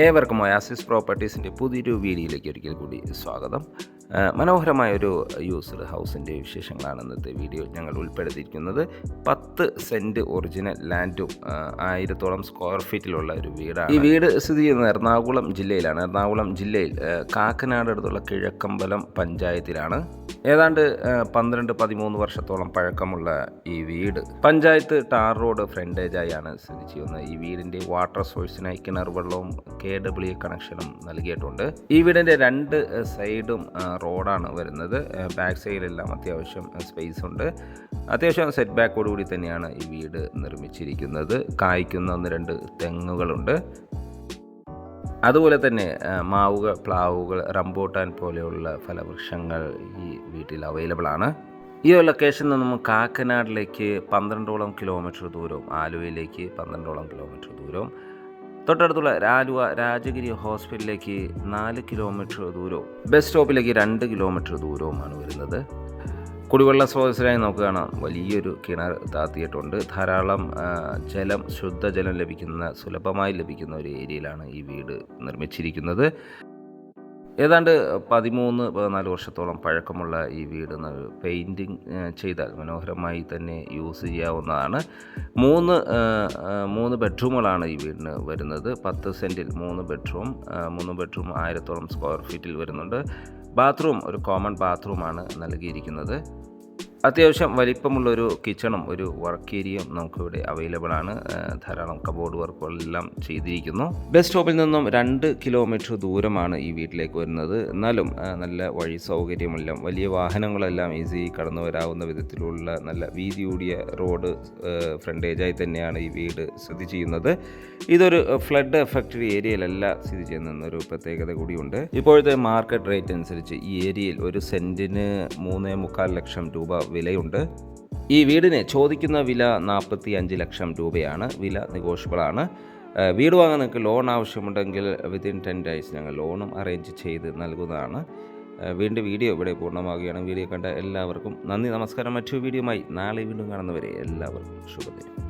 ഏവർക്കും ഒയാസിസ് പ്രോപ്പർട്ടീസിൻ്റെ പുതിയൊരു വീഡിയോയിലേക്ക് ഒരിക്കൽ കൂടി സ്വാഗതം. മനോഹരമായൊരു യൂസ്ഡ് ഹൗസിൻ്റെ വിശേഷങ്ങളാണ് ഇന്നത്തെ വീഡിയോയിൽ ഞങ്ങൾ ഉൾപ്പെടുത്തിയിരിക്കുന്നത്. 10 സെൻറ്റ് ഒറിജിനൽ ലാൻഡും 1000ഓളം സ്ക്വയർ ഫീറ്റിലുള്ള ഒരു വീടാണ്. ഈ വീട് സ്ഥിതി ചെയ്യുന്നത് എറണാകുളം ജില്ലയിലാണ്. എറണാകുളം ജില്ലയിൽ കാക്കനാട് അടുത്തുള്ള കിഴക്കമ്പലം പഞ്ചായത്തിലാണ്. ഏതാണ്ട് 12-13 വർഷത്തോളം പഴക്കമുള്ള ഈ വീട് പഞ്ചായത്ത് ടാർ റോഡ് ഫ്രണ്ടേജായാണ് സ്ഥിതി ചെയ്യുന്നത്. ഈ വീടിൻ്റെ വാട്ടർ സോഴ്സിനായി കിണർ വെള്ളവും KWA കണക്ഷനും നൽകിയിട്ടുണ്ട്. ഈ വീടിൻ്റെ 2 സൈഡും റോഡാണ് വരുന്നത്. ബാക്ക് സൈഡിലെല്ലാം അത്യാവശ്യം സ്പേസ് ഉണ്ട്. അത്യാവശ്യം സെറ്റ് ബാക്കോടുകൂടി തന്നെയാണ് ഈ വീട് നിർമ്മിച്ചിരിക്കുന്നത്. കായ്ക്കുന്ന 1-2 തെങ്ങുകളുണ്ട്. അതുപോലെ തന്നെ മാവുകൾ, പ്ലാവുകൾ, റംബൂട്ടാൻ പോലെയുള്ള ഫലവൃക്ഷങ്ങൾ ഈ വീട്ടിൽ അവൈലബിൾ ആണ്. ഈ ലൊക്കേഷനിൽ നിന്നും കാക്കനാടിലേക്ക് 12ഓളം കിലോമീറ്റർ ദൂരവും ആലുവയിലേക്ക് 12ഓളം കിലോമീറ്റർ ദൂരവും, തൊട്ടടുത്തുള്ള ആലുവ രാജഗിരി ഹോസ്പിറ്റലിലേക്ക് 4 കിലോമീറ്റർ ദൂരവും, ബസ് സ്റ്റോപ്പിലേക്ക് 2 കിലോമീറ്റർ ദൂരവുമാണ് വരുന്നത്. കുടിവെള്ള സ്രോതസ്സിനായി നമുക്ക് കാണാം വലിയൊരു കിണർ താത്തിയിട്ടുണ്ട്. ധാരാളം ശുദ്ധജലം സുലഭമായി ലഭിക്കുന്ന ഒരു ഏരിയയിലാണ് ഈ വീട് നിർമ്മിച്ചിരിക്കുന്നത്. ഏതാണ്ട് 13-14 വർഷത്തോളം പഴക്കമുള്ള ഈ വീട് പെയിൻറ്റിങ് ചെയ്താൽ മനോഹരമായി തന്നെ യൂസ് ചെയ്യാവുന്നതാണ്. 3 ബെഡ്റൂമുകളാണ് ഈ വീടിന് വരുന്നത്. 10 സെൻറ്റിൽ 3 ബെഡ്റൂം 1000ഓളം സ്ക്വയർ ഫീറ്റിൽ വരുന്നുണ്ട്. ബാത്റൂം ഒരു കോമൺ ബാത്റൂമാണ് നൽകിയിരിക്കുന്നത്. അത്യാവശ്യം വലിപ്പമുള്ളൊരു കിച്ചണും ഒരു വർക്ക് ഏരിയയും നമുക്കിവിടെ അവൈലബിൾ ആണ്. ധാരാളം കബോർഡ് വർക്കുകളെല്ലാം ചെയ്തിരിക്കുന്നു. ബസ് സ്റ്റോപ്പിൽ നിന്നും 2 കിലോമീറ്റർ ദൂരമാണ് ഈ വീട്ടിലേക്ക് വരുന്നത്. എന്നാലും നല്ല വഴി സൗകര്യമെല്ലാം, വലിയ വാഹനങ്ങളെല്ലാം ഈസി കടന്നു വരാവുന്ന വിധത്തിലുള്ള നല്ല വീതി കൂടിയ റോഡ് ഫ്രണ്ടേജായി തന്നെയാണ് ഈ വീട് സ്ഥിതി ചെയ്യുന്നത്. ഇതൊരു ഫ്ലഡ് എഫക്റ്റഡ് ഏരിയയിലല്ല സ്ഥിതി ചെയ്യുന്നൊരു പ്രത്യേകത കൂടിയുണ്ട്. ഇപ്പോഴത്തെ മാർക്കറ്റ് റേറ്റ് അനുസരിച്ച് ഈ ഏരിയയിൽ 1 സെൻറ്റിന് 3.25 ലക്ഷം രൂപ വിലയുണ്ട്. ഈ വീടിന് ചോദിക്കുന്ന വില 45 ലക്ഷം രൂപയാണ്. വില നെഗോഷ്യബിൾ ആണ്. വീട് വാങ്ങാൻ നിങ്ങൾക്ക് ലോൺ ആവശ്യമുണ്ടെങ്കിൽ വിത്തിൻ 10 days ഞങ്ങൾ ലോണും അറേഞ്ച് ചെയ്ത് നൽകുന്നതാണ്. വീണ്ടും വീഡിയോ ഇവിടെ പൂർണ്ണമാവുകയാണ്. വീഡിയോ കണ്ട എല്ലാവർക്കും നന്ദി, നമസ്കാരം. മറ്റൊരു വീഡിയോയുമായി നാളെ വീണ്ടും കാണുന്നവരെ എല്ലാവർക്കും ശുഭദിനം.